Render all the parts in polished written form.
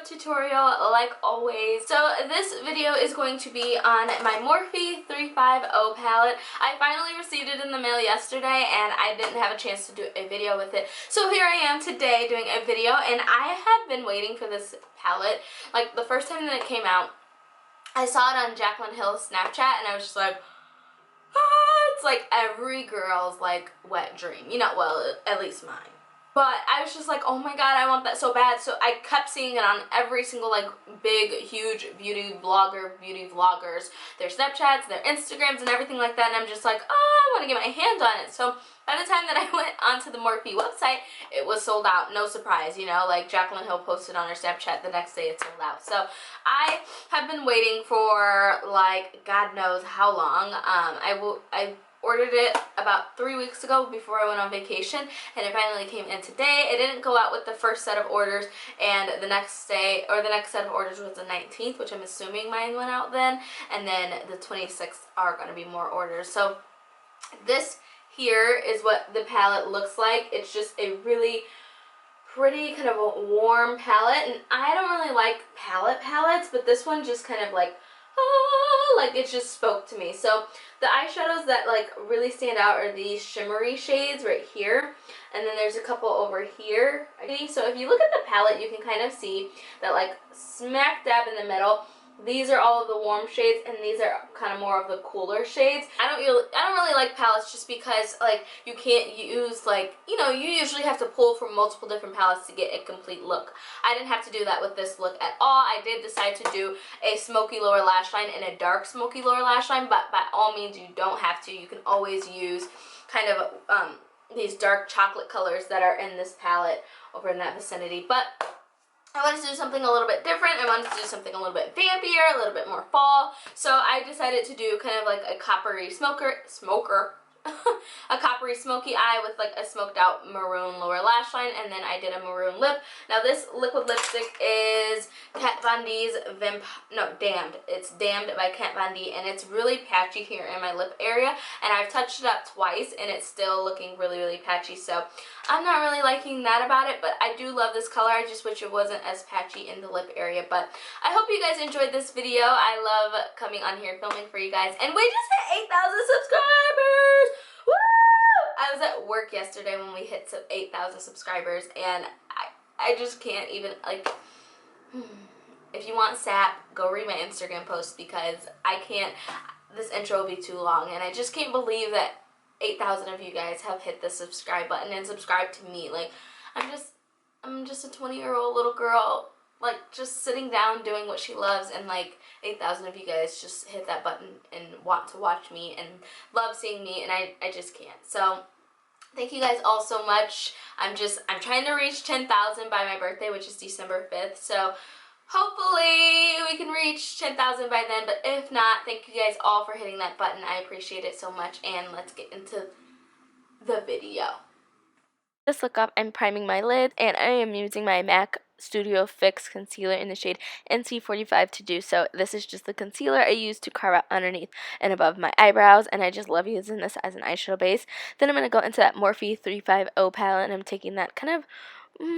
tutorial like always. So this video is going to be on my Morphe 35O palette. I finally received it in the mail yesterday and I didn't have a chance to do a video with it. So here I am today doing a video, and I have been waiting for this palette. Like the first time that it came out, I saw it on Jaclyn Hill's Snapchat and I was just like, it's like every girl's like wet dream, you know, well, at least mine. But I was just like, oh my god, I want that so bad. So I kept seeing it on every single like big, huge beauty vloggers, their Snapchats, their Instagrams, and everything like that. And I'm just like, oh, I want to get my hands on it. So by the time that I went onto the Morphe website, it was sold out. No surprise, you know, like Jaclyn Hill posted on her Snapchat the next day it sold out. So I have been waiting for like God knows how long. I ordered it about 3 weeks ago before I went on vacation, and it finally came in today. It didn't go out with the first set of orders, and the next day, or the next set of orders was the 19th, which I'm assuming mine went out then, and then the 26th are going to be more orders. So this here is what the palette looks like. It's just a really pretty kind of a warm palette, and I don't really like palettes, but this one just kind of like, like it just spoke to me. So the eyeshadows that like really stand out are these shimmery shades right here, and then there's a couple over here. So if you look at the palette, you can kind of see that like smack dab in the middle, these are all of the warm shades, and these are kind of more of the cooler shades. I don't really like palettes just because like you can't use like, you know, you usually have to pull from multiple different palettes to get a complete look. I didn't have to do that with this look at all. I did decide to do a smoky lower lash line and a dark smoky lower lash line, but by all means you don't have to. You can always use kind of these dark chocolate colors that are in this palette over in that vicinity. But I wanted to do something a little bit different. I wanted to do something a little bit vampier, a little bit more fall. So I decided to do kind of like a coppery a coppery smoky eye with like a smoked out maroon lower lash line, and then I did a maroon lip. Now this liquid lipstick is Kat Von D's Damned. It's Damned by Kat Von D, and it's really patchy here in my lip area, and I've touched it up twice and it's still looking really, really patchy. So I'm not really liking that about it, but I do love this color. I just wish it wasn't as patchy in the lip area. But I hope you guys enjoyed this video. I love coming on here filming for you guys, and we just hit 8,000 subscribers. Woo! I was at work yesterday when we hit 8,000 subscribers, and I just can't even, like, if you want sap, go read my Instagram post, because I can't, this intro will be too long, and I just can't believe that 8,000 of you guys have hit the subscribe button and subscribed to me. Like, I'm just a 20-year-old little girl, like, just sitting down doing what she loves, and like 8,000 of you guys just hit that button and want to watch me and love seeing me, and I just can't. So thank you guys all so much. I'm trying to reach 10,000 by my birthday, which is December 5th. So hopefully we can reach 10,000 by then, but if not, thank you guys all for hitting that button. I appreciate it so much, and let's get into the video. Just look up, I'm priming my lid, and I am using my MAC Studio Fix concealer in the shade NC45 to do so. This is just the concealer I use to carve out underneath and above my eyebrows, and I just love using this as an eyeshadow base. Then I'm going to go into that Morphe 35O palette, and I'm taking that kind of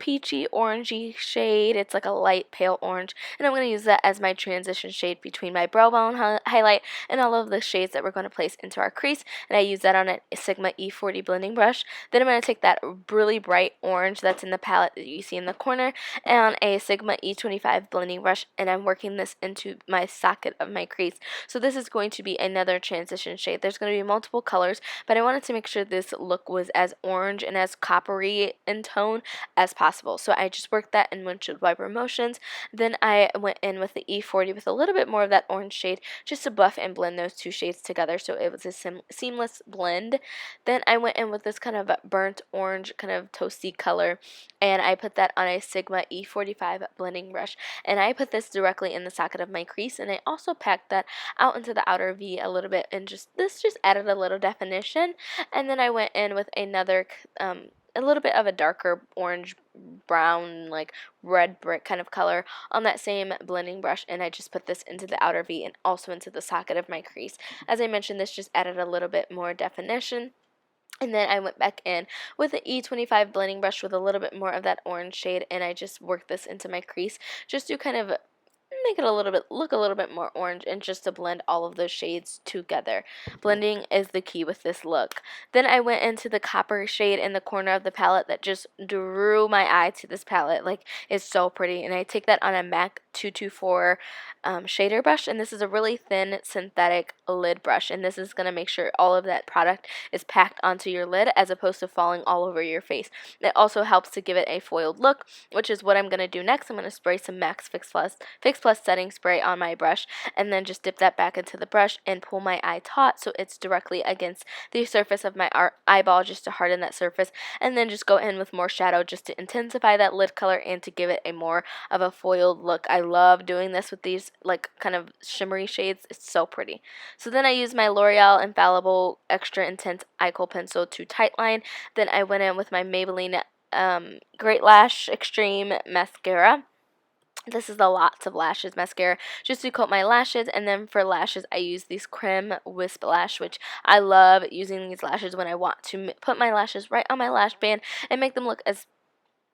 peachy orangey shade. It's like a light pale orange, and I'm going to use that as my transition shade between my brow bone highlight and all of the shades that we're going to place into our crease. And I use that on a Sigma E40 blending brush. Then I'm going to take that really bright orange that's in the palette that you see in the corner and a Sigma E25 blending brush, and I'm working this into my socket of my crease. So this is going to be another transition shade. There's going to be multiple colors, but I wanted to make sure this look was as orange and as coppery in tone as possible. So I just worked that in windshield wiper motions. Then I went in with the E40 with a little bit more of that orange shade just to buff and blend those two shades together so it was a seamless blend. Then I went in with this kind of burnt orange, kind of toasty color, and I put that on a Sigma E45 blending brush, and I put this directly in the socket of my crease, and I also packed that out into the outer V a little bit, and this just added a little definition. And then I went in with another a little bit of a darker orange brown, like red brick kind of color on that same blending brush, and I just put this into the outer V and also into the socket of my crease. As I mentioned, this just added a little bit more definition. And then I went back in with an E25 blending brush with a little bit more of that orange shade, and I just worked this into my crease just to kind of make it look a little bit more orange, and just to blend all of those shades together. Blending is the key with this look. Then I went into the copper shade in the corner of the palette that just drew my eye to this palette. Like, it's so pretty. And I take that on a MAC 224 shader brush, and this is a really thin synthetic lid brush, and this is going to make sure all of that product is packed onto your lid as opposed to falling all over your face. It also helps to give it a foiled look, which is what I'm going to do next. I'm going to spray some MAC Fix Plus setting spray on my brush, and then just dip that back into the brush and pull my eye taut so it's directly against the surface of my eyeball, just to harden that surface, and then just go in with more shadow just to intensify that lid color and to give it a more of a foiled look. I love doing this with these like kind of shimmery shades. It's so pretty. So then I used my L'Oreal Infallible Extra Intense Eye Kohl Pencil to tightline. Then I went in with my Maybelline Great Lash Extreme Mascara. This is the Lots of Lashes mascara just to coat my lashes. And then for lashes, I use these Creme Wisp Lash, which I love using these lashes when I want to put my lashes right on my lash band and make them look as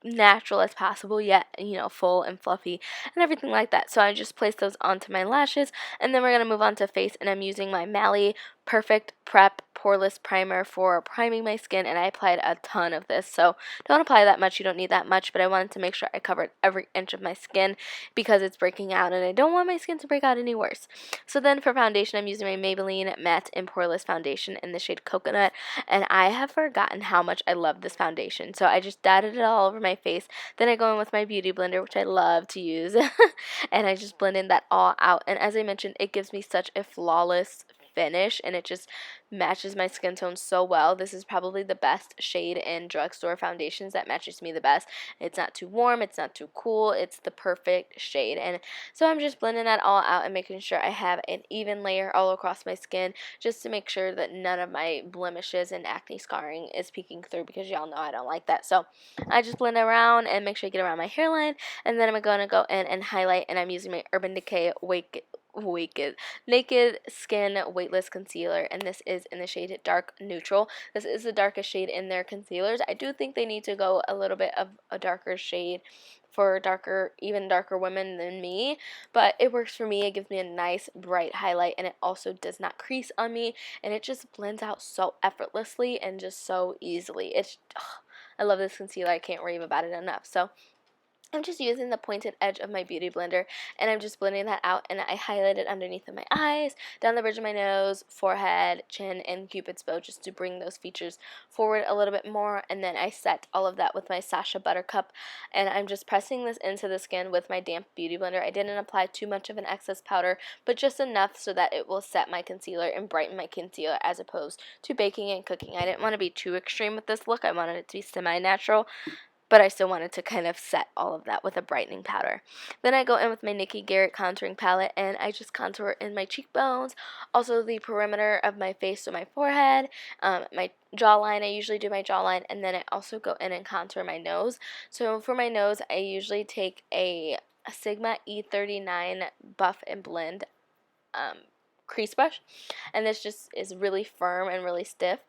natural as possible, yet full and fluffy and everything like that. So I just place those onto my lashes, and then we're going to move on to face, and I'm using my Mally Perfect Prep Poreless Primer for priming my skin, and I applied a ton of this. So don't apply that much, you don't need that much, but I wanted to make sure I covered every inch of my skin because it's breaking out, and I don't want my skin to break out any worse. So then for foundation, I'm using my Maybelline Matte and Poreless Foundation in the shade Coconut, and I have forgotten how much I love this foundation. So I just dotted it all over my face. Then I go in with my beauty blender, which I love to use, and I just blend in that all out. And as I mentioned, it gives me such a flawless finish, and it just matches my skin tone so well. This is probably the best shade in drugstore foundations that matches me the best. It's not too warm, it's not too cool, it's the perfect shade. And so I'm just blending that all out and making sure I have an even layer all across my skin, just to make sure that none of my blemishes and acne scarring is peeking through, because y'all know I don't like that. So I just blend around and make sure I get around my hairline, and then I'm going to go in and highlight, and I'm using my Urban Decay Naked Skin Weightless Concealer, and this is in the shade Dark Neutral. This is the darkest shade in their concealers. I do think they need to go a little bit of a darker shade for even darker women than me, but it works for me. It gives me a nice bright highlight, and it also does not crease on me, and it just blends out so effortlessly and just so easily. I love this concealer. I can't rave about it enough. So I'm just using the pointed edge of my beauty blender, and I'm just blending that out, and I highlight it underneath of my eyes, down the bridge of my nose, forehead, chin, and cupid's bow, just to bring those features forward a little bit more. And then I set all of that with my Sacha Buttercup, and I'm just pressing this into the skin with my damp beauty blender. I didn't apply too much of an excess powder, but just enough so that it will set my concealer and brighten my concealer, as opposed to baking and cooking. I didn't want to be too extreme with this look. I wanted it to be semi-natural, but I still wanted to kind of set all of that with a brightening powder. Then I go in with my Nikki Garrett contouring palette, and I just contour in my cheekbones, also the perimeter of my face, so my forehead, my jawline. I usually do my jawline, and then I also go in and contour my nose. So for my nose, I usually take a Sigma E39 Buff and Blend crease brush, and this just is really firm and really stiff.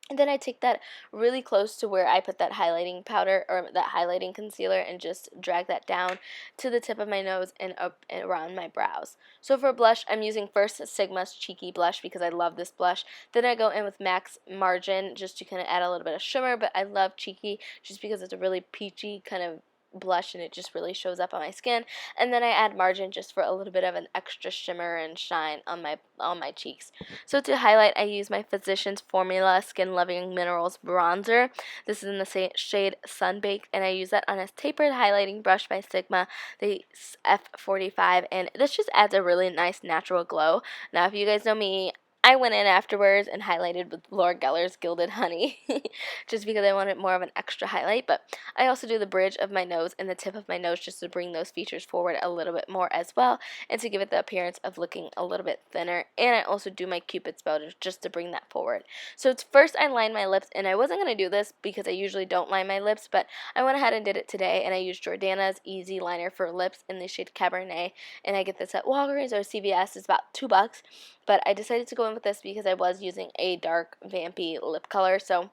And then I take that really close to where I put that highlighting powder, or that highlighting concealer, and just drag that down to the tip of my nose and up and around my brows. So for blush, I'm using first Sigma's Cheeky Blush because I love this blush. Then I go in with MAC's Margin just to kind of add a little bit of shimmer, but I love Cheeky just because it's a really peachy kind of blush, and it just really shows up on my skin. And then I add Margin just for a little bit of an extra shimmer and shine on my cheeks. So to highlight, I use my Physicians Formula Skin Loving Minerals Bronzer. This is in the shade Sunbaked, and I use that on a tapered highlighting brush by Sigma, the F45, and this just adds a really nice natural glow. Now, if you guys know me, I went in afterwards and highlighted with Laura Geller's Gilded Honey just because I wanted more of an extra highlight, but I also do the bridge of my nose and the tip of my nose just to bring those features forward a little bit more as well, and to give it the appearance of looking a little bit thinner. And I also do my Cupid's bow just to bring that forward. So it's first I line my lips, and I wasn't going to do this because I usually don't line my lips, but I went ahead and did it today, and I used Jordana's Easy Liner for lips in the shade Cabernet, and I get this at Walgreens or CVS. It's about $2, but I decided to go in went with this because I was using a dark Vampy lip color, so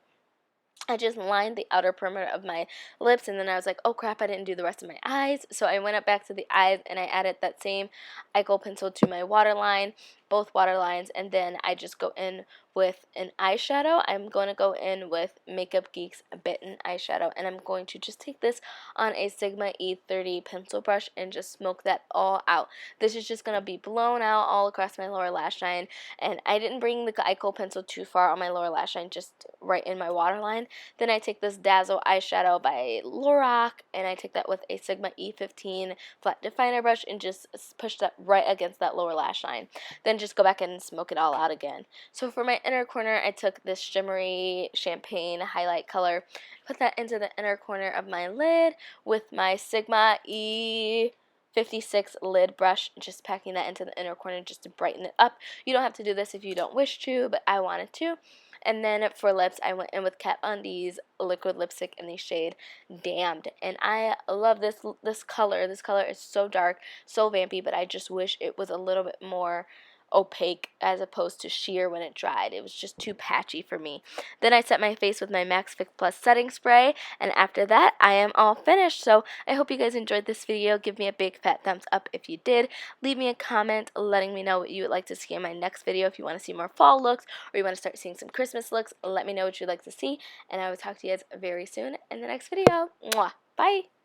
I just lined the outer perimeter of my lips, and then I was like, oh crap, I didn't do the rest of my eyes. So I went up back to the eyes, and I added that same Eyeko pencil to my waterline, both waterlines, and then I just go in with an eyeshadow. I'm going to go in with Makeup Geek's Bitten eyeshadow, and I'm going to just take this on a Sigma E30 pencil brush and just smoke that all out. This is just going to be blown out all across my lower lash line, and I didn't bring the Eyeko pencil too far on my lower lash line, just right in my waterline. Then I take this Dazzle eyeshadow by Lorac, and I take that with a Sigma E15 flat definer brush and just push that right against that lower lash line. Then just go back and smoke it all out again. So for my inner corner, I took this shimmery champagne highlight color, put that into the inner corner of my lid with my Sigma E56 lid brush, just packing that into the inner corner just to brighten it up. You don't have to do this if you don't wish to, but I wanted to. And then for lips, I went in with Kat Von D's liquid lipstick in the shade Damned. And I love this color. This color is so dark, so vampy, but I just wish it was a little bit more opaque as opposed to sheer when it dried. It was just too patchy for me. Then I set my face with my Max Fix Plus setting spray, and after that I am all finished. So I hope you guys enjoyed this video. Give me a big fat thumbs up if you did. Leave me a comment letting me know what you would like to see in my next video. If you want to see more fall looks or you want to start seeing some Christmas looks, let me know what you'd like to see, and I will talk to you guys very soon in the next video. Mwah! Bye!